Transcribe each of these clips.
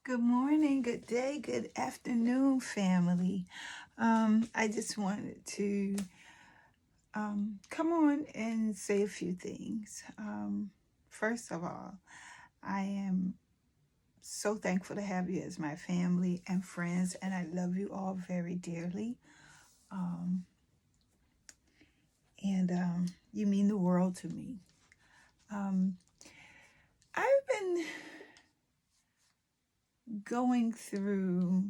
Good morning, good day, good afternoon, family. I just wanted to come on and say a few things. First of all, I am so thankful to have you as my family and friends, and I love you all very dearly. Um, and you mean the world to me. Um, I've been going through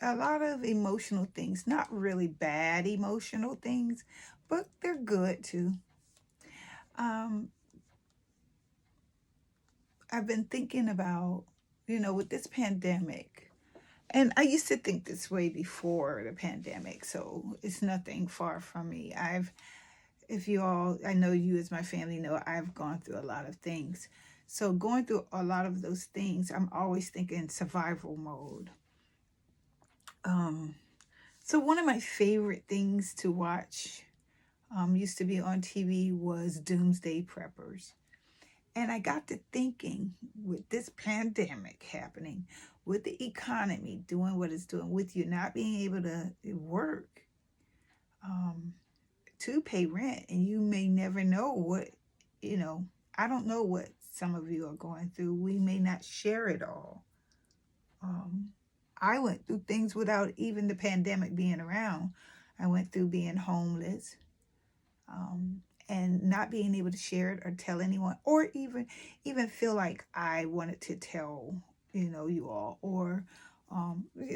a lot of emotional things, not really bad emotional things, but they're good too. Um, I've been thinking about, with this pandemic, and I used to think this way before the pandemic, so it's nothing far from me. If you all, I know you as my family know, I've gone through a lot of things. So going through a lot of those things, I'm always thinking survival mode. Um, so one of my favorite things to watch used to be on TV was Doomsday Preppers. And I got to thinking with this pandemic happening, with the economy doing what it's doing, with you not being able to work um, to pay rent, and you may never know what, you know, I don't know what some of you are going through. We may not share it all. Um, I went through things without even the pandemic being around. I went through being homeless, um, and not being able to share it or tell anyone, or even feel like I wanted to tell you all, or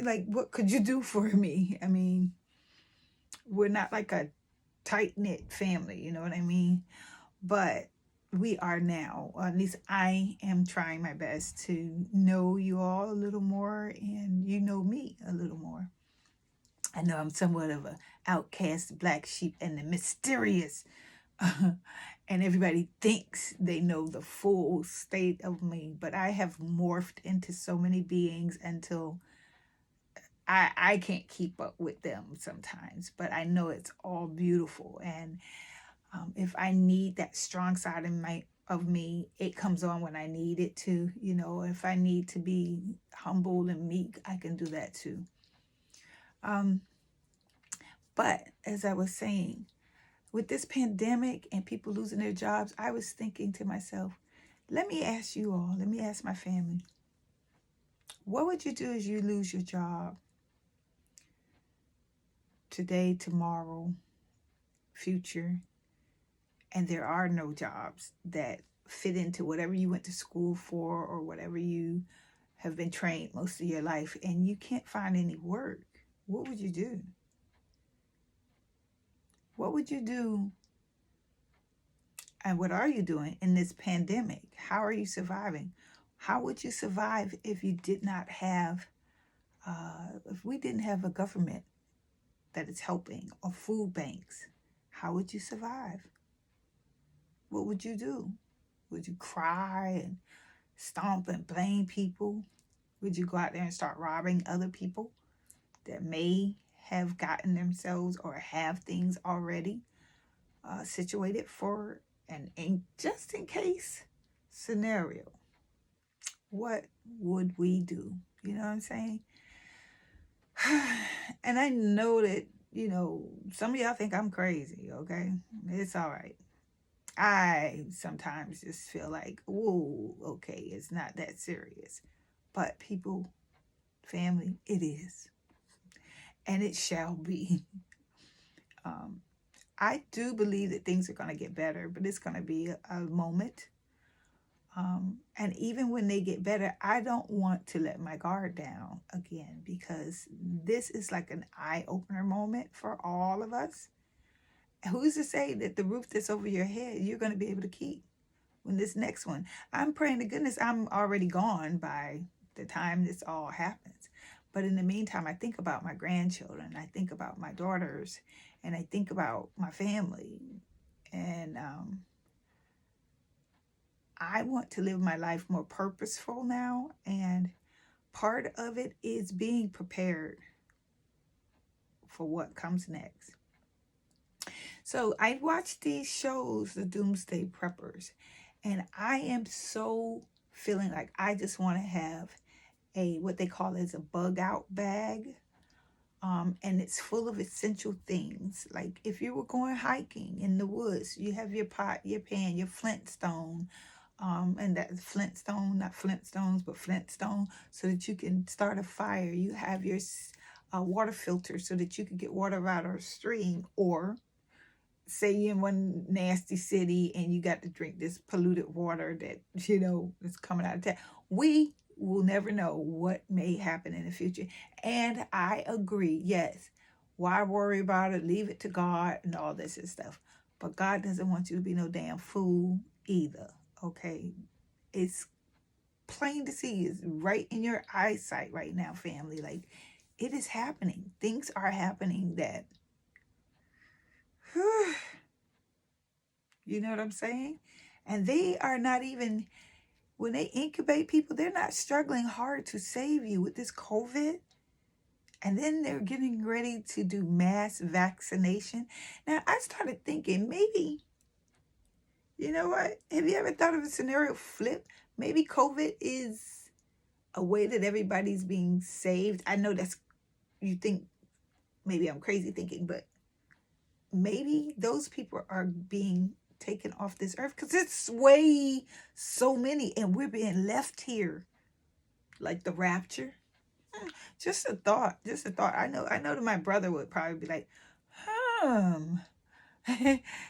like, what could you do for me? I mean, we're not like a tight knit family, you know what I mean? But we are now. Or at least I am trying my best to know you all a little more, and you know me a little more. I know I'm somewhat of a outcast black sheep and the mysterious and everybody thinks they know the full state of me, but I have morphed into so many beings until I can't keep up with them sometimes. But I know it's all beautiful, and if I need that strong side of me, it comes on when I need it to. If I need to be humble and meek, I can do that too. Um, but as I was saying, with this pandemic and people losing their jobs, I was thinking to myself, let me ask you all, let me ask my family, what would you do as you lose your job today, tomorrow, future, and there are no jobs that fit into whatever you went to school for or whatever you have been trained most of your life, and you can't find any work? What would you do? What would you do? And what are you doing in this pandemic? How are you surviving? How would you survive if you did not have if we didn't have a government that is helping, or food banks? How would you survive? What would you do? Would you cry and stomp and blame people? Would you go out there and start robbing other people that may have gotten themselves or have things already situated for an just in case scenario? What would we do? You know what I'm saying? And I know that, some of y'all think I'm crazy, okay? It's all right. I sometimes just feel like, whoa, okay, it's not that serious. But people, family, it is. And it shall be. Um, I do believe that things are going to get better, but it's going to be a moment. And even when they get better, I don't want to let my guard down again, because this is like an eye opener moment for all of us. Who's to say that the roof that's over your head you're going to be able to keep when this next one? I'm praying to goodness I'm already gone by the time this all happens. But in the meantime, I think about my grandchildren, I think about my daughters, and I think about my family. And I want to live my life more purposeful now. And part of it is being prepared for what comes next. So I watch these shows, the Doomsday Preppers, and I am so feeling like I just want to have what they call as a bug out bag. And it's full of essential things. Like if you were going hiking in the woods, you have your pot, your pan, your Flintstone, and that Flintstone, not Flintstones, but Flintstone, so that you can start a fire. You have your water filter so that you can get water out of a stream, or say you're in one nasty city and you got to drink this polluted water that is coming out of tap. We will never know what may happen in the future. And I agree, yes, why worry about it? Leave it to God and all this and stuff. But God doesn't want you to be no damn fool either. Okay, it's plain to see. It's right in your eyesight right now, family. Like, it is happening. Things are happening that you know what I'm saying? And they are not even, when they incubate people, they're not struggling hard to save you with this COVID. And then they're getting ready to do mass vaccination. Now, I started thinking, maybe, you know what? Have you ever thought of a scenario flip? Maybe COVID is a way that everybody's being saved. I know that's, you think, maybe I'm crazy thinking, but maybe those people are being taken off this earth because it's way so many and we're being left here like the rapture. Just a thought, I know that my brother would probably be like,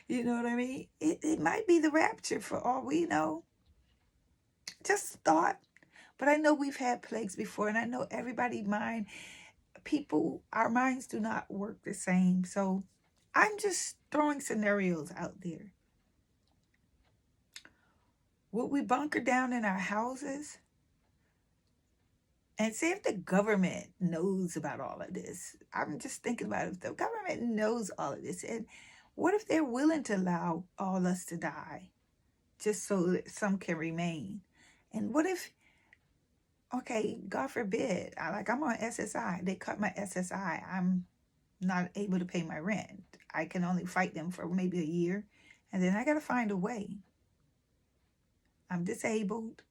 you know what I mean? It might be the rapture for all we know. Just a thought. But I know we've had plagues before, and I know our minds do not work the same. So I'm just throwing scenarios out there. Would we bunker down in our houses? And say if the government knows about all of this. I'm just thinking about if the government knows all of this. And what if they're willing to allow all us to die just so that some can remain? And what if, okay, God forbid, I'm on SSI. They cut my SSI. I'm not able to pay my rent. I can only fight them for maybe a year. And then I got to find a way. I'm disabled.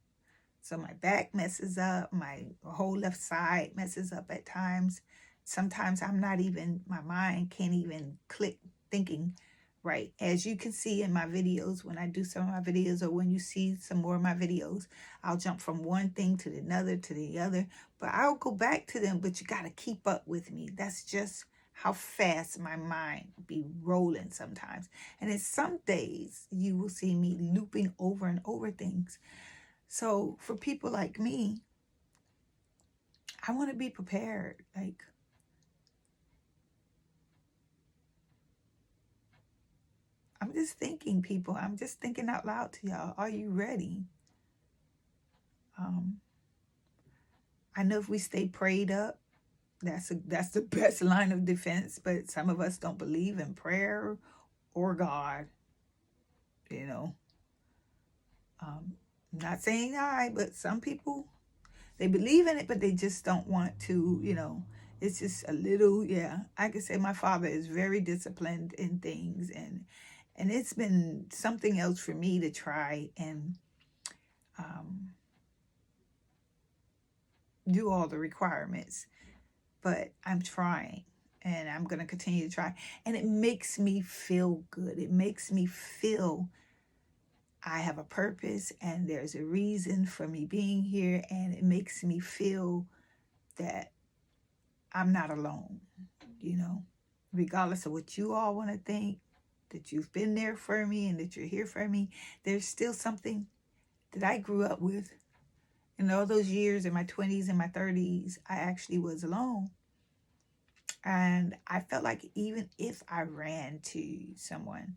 So my back messes up, my whole left side messes up at times. Sometimes my mind can't even click thinking right. As you can see in my videos, when I do some of my videos, or when you see some more of my videos, I'll jump from one thing to the other, but I'll go back to them, but you got to keep up with me. That's just how fast my mind be rolling sometimes. And in some days, you will see me looping over and over things. So for people like me, I want to be prepared. Like, I'm just thinking, people. I'm just thinking out loud to y'all. Are you ready? I know if we stay prayed up, that's the best line of defense. But some of us don't believe in prayer or God. Not saying I, but some people, they believe in it, but they just don't want to. It's just a little, yeah. I could say my father is very disciplined in things, and it's been something else for me to try and do all the requirements. But I'm trying, and I'm going to continue to try. And it makes me feel good. It makes me feel I have a purpose, and there's a reason for me being here, and it makes me feel that I'm not alone, regardless of what you all want to think, that you've been there for me and that you're here for me. There's still something that I grew up with. In all those years in my 20s and my 30s, I actually was alone. And I felt like even if I ran to someone,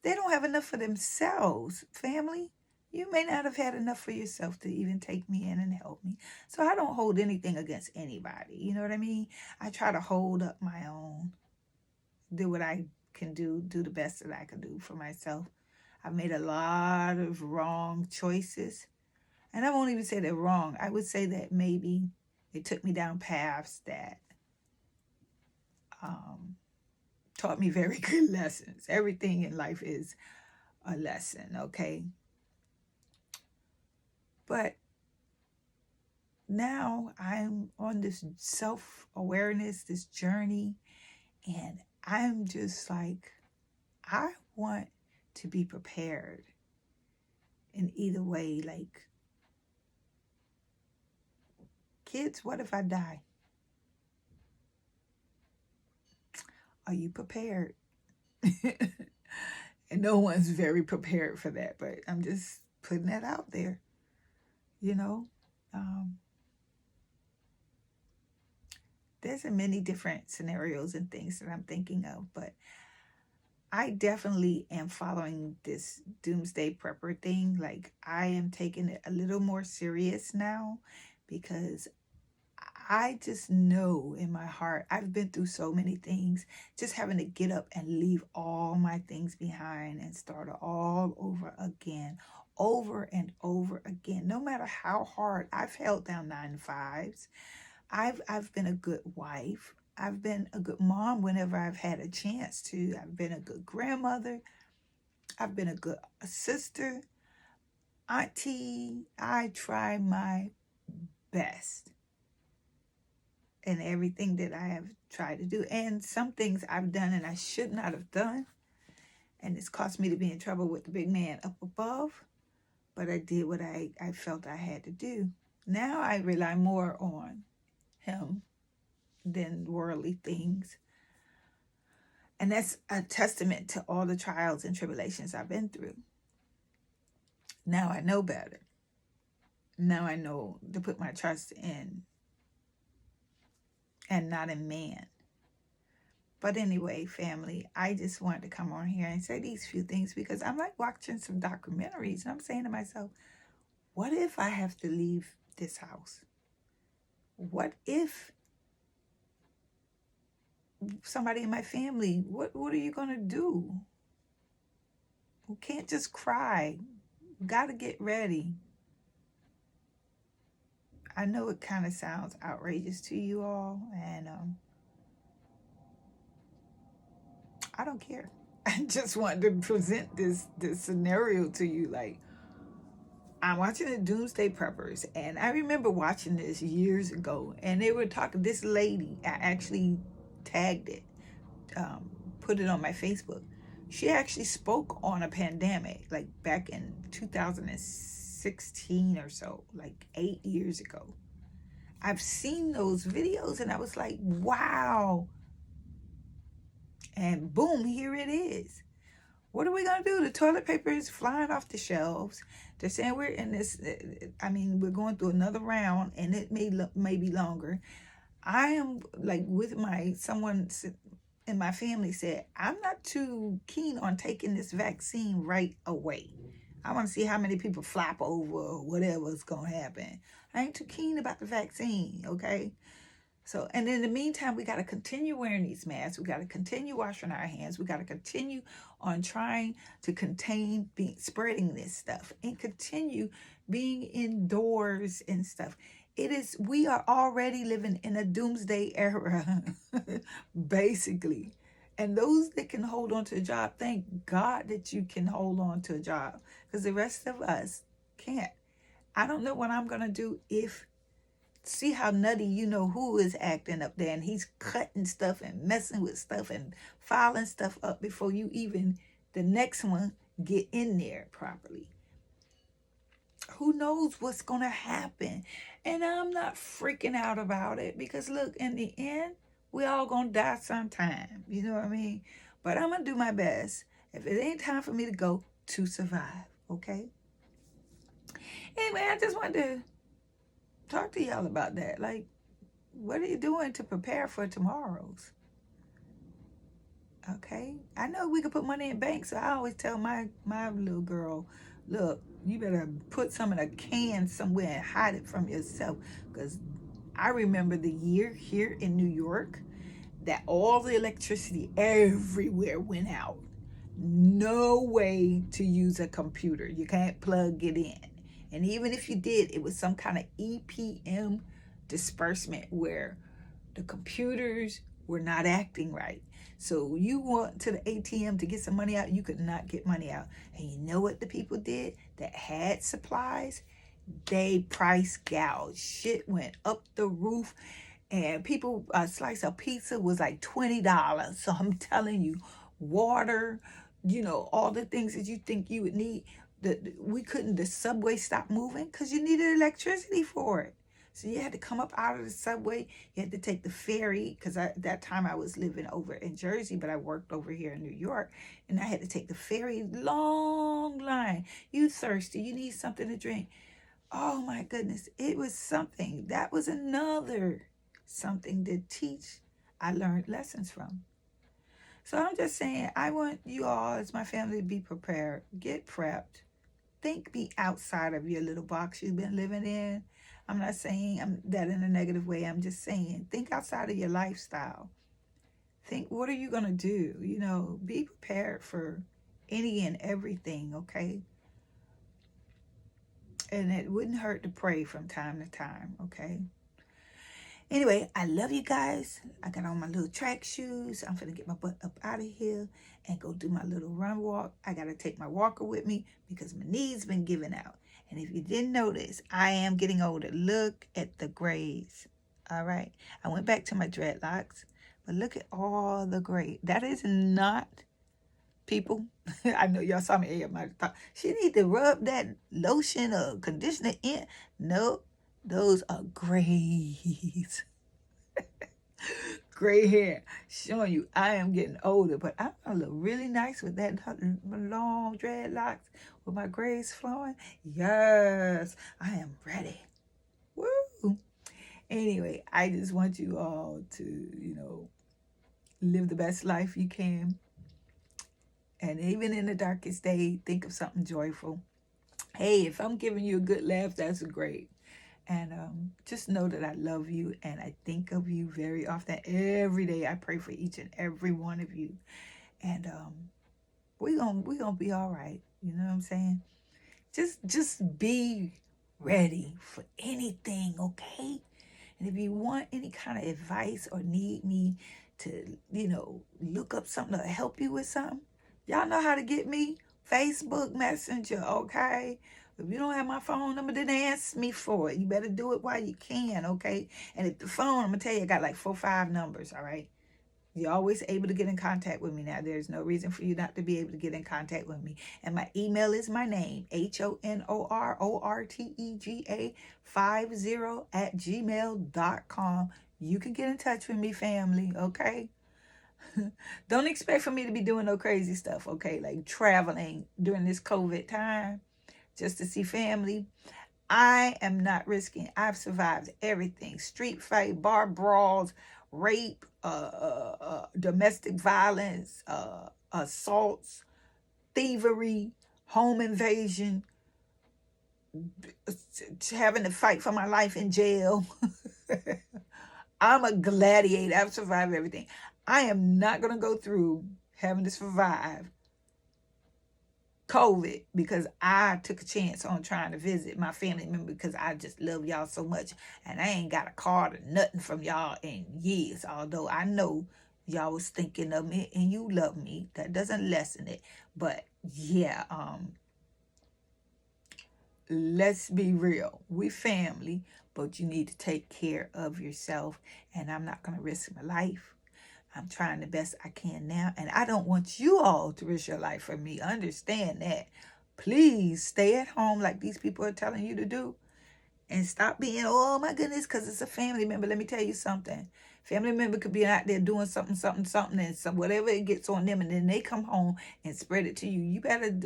they don't have enough for themselves. Family, you may not have had enough for yourself to even take me in and help me. So I don't hold anything against anybody. You know what I mean? I try to hold up my own, do what I can do the best that I can do for myself. I've made a lot of wrong choices. And I won't even say they're wrong. I would say that maybe they took me down paths that taught me very good lessons. Everything in life is a lesson, okay? But now I'm on this self-awareness, this journey, and I'm just like, I want to be prepared in either way. Like, kids, what if I die? Are you prepared? And no one's very prepared for that, but I'm just putting that out there, you know. Um, there's many different scenarios and things that I'm thinking of, but I definitely am following this doomsday prepper thing. Like, I am taking it a little more serious now because I just know in my heart, I've been through so many things, just having to get up and leave all my things behind and start all over again, over and over again. No matter how hard I've held down 9 to 5s, I've been a good wife. I've been a good mom whenever I've had a chance to. I've been a good grandmother. I've been a good sister, auntie. I try my best in everything that I have tried to do. And some things I've done and I should not have done. And it's caused me to be in trouble with the big man up above. But I did what I felt I had to do. Now I rely more on him than worldly things. And that's a testament to all the trials and tribulations I've been through. Now I know better. Now I know to put my trust in and not in man. But anyway, family, I just wanted to come on here and say these few things because I'm like watching some documentaries and I'm saying to myself, what if I have to leave this house? What if somebody in my family, what are you going to do? You can't just cry. You got to get ready. I know it kind of sounds outrageous to you all, and I don't care. I just wanted to present this scenario to you. Like, I'm watching the Doomsday Preppers, and I remember watching this years ago, and they were talking, this lady, I actually tagged it, put it on my Facebook. She actually spoke on a pandemic, like back in 2016 or so, like 8 years ago. I've seen those videos, and I was like, wow. And boom, here it is. What are we going to do? The toilet paper is flying off the shelves. They're saying we're in this, we're going through another round, and it may be longer. I am like with someone in my family said, I'm not too keen on taking this vaccine right away. I want to see how many people flap over or whatever's going to happen. I ain't too keen about the vaccine, okay? So, and in the meantime, we got to continue wearing these masks. We got to continue washing our hands. We got to continue on trying to contain spreading this stuff and continue being indoors and stuff. We are already living in a doomsday era, basically. And those that can hold on to a job, thank God that you can hold on to a job, because the rest of us can't. I don't know what I'm going to do see how nutty who is acting up there, and he's cutting stuff and messing with stuff and filing stuff up before you even the next one get in there properly. Who knows what's going to happen? And I'm not freaking out about it because look, in the end, we all going to die sometime. You know what I mean? But I'm going to do my best. If it ain't time for me to go, to survive. Okay? Anyway, I just wanted to talk to y'all about that. Like, what are you doing to prepare for tomorrow's? Okay? I know we can put money in bank, so I always tell my little girl, look, you better put some in a can somewhere and hide it from yourself. Because I remember the year here in New York that all the electricity everywhere went out. No way to use a computer. You can't plug it in. And even if you did, it was some kind of EPM disbursement where the computers were not acting right. So you went to the ATM to get some money out, you could not get money out. And you know what the people did that had supplies? they price gouged. Shit went up the roof, and people, a slice of pizza was like $20. So I'm telling you, water, all the things that you think you would need. The subway stopped moving because you needed electricity for it. So you had to come up out of the subway. You had to take the ferry, because at that time I was living over in Jersey, but I worked over here in New York, and I had to take the ferry. Long line. You thirsty? You need something to drink? Oh my goodness, it was something. That was another something to teach. I learned lessons from. So I'm just saying, I want you all, as my family, to be prepared. Get prepped. Be outside of your little box you've been living in. I'm not saying that in a negative way. I'm just saying, think outside of your lifestyle. Think, what are you going to do? Be prepared for any and everything, okay? And it wouldn't hurt to pray from time to time, okay? Anyway, I love you guys. I got on my little track shoes. I'm finna get my butt up out of here and go do my little run walk. I got to take my walker with me because my knees been giving out. And if you didn't notice, I am getting older. Look at the grays. All right. I went back to my dreadlocks, but look at all the gray. That is not, people. I know y'all saw me. Everybody thought she need to rub that lotion or conditioner in. No, those are grays. Gray hair, showing you I am getting older, but I'm gonna look really nice with that long dreadlocks with my grays flowing. Yes, I am ready. Woo! Anyway, I just want you all to, live the best life you can. And even in the darkest day, think of something joyful. Hey, if I'm giving you a good laugh, that's great. And just know that I love you and I think of you very often. Every day I pray for each and every one of you. And we're gonna be all right. You know what I'm saying? Just be ready for anything, okay? And if you want any kind of advice or need me to, look up something to help you with something, y'all know how to get me. Facebook Messenger, okay? If you don't have my phone number, then ask me for it. You better do it while you can, okay? And if the phone, I'm going to tell you, I got like 4 or 5 numbers, all right? You're always able to get in contact with me now. There's no reason for you not to be able to get in contact with me. And my email is my name, HONORORTEGA50@gmail.com. You can get in touch with me, family, okay? Don't expect for me to be doing no crazy stuff, okay? Like traveling during this COVID time just to see family. I am not risking. I've survived everything. Street fight, bar brawls, rape, domestic violence, assaults, thievery, home invasion, having to fight for my life in jail. I'm a gladiator. I've survived everything. I am not going to go through having to survive COVID because I took a chance on trying to visit my family member because I just love y'all so much. And I ain't got a card or nothing from y'all in years, although I know y'all was thinking of me and you love me. That doesn't lessen it. But yeah, let's be real. We family, but you need to take care of yourself. And I'm not going to risk my life. I'm trying the best I can now. And I don't want you all to risk your life for me. Understand that. Please stay at home like these people are telling you to do. And stop being, oh my goodness, because it's a family member. Let me tell you something. Family member could be out there doing something, and whatever it gets on them. And then they come home and spread it to you. You better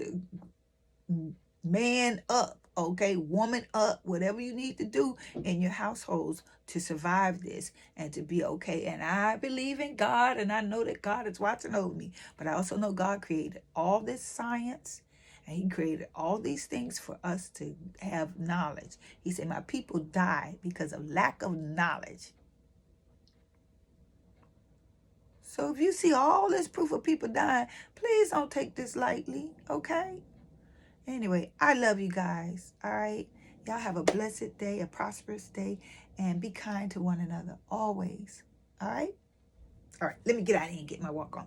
man up, okay? Woman up, whatever you need to do in your households to survive this and to be okay. And I believe in God, and I know that God is watching over me. But I also know God created all this science, and he created all these things for us to have knowledge. He said, my people die because of lack of knowledge. So if you see all this proof of people dying, please don't take this lightly, okay? Anyway, I love you guys, all right? Y'all have a blessed day, a prosperous day, and be kind to one another always, all right? All right, let me get out of here and get my walk on.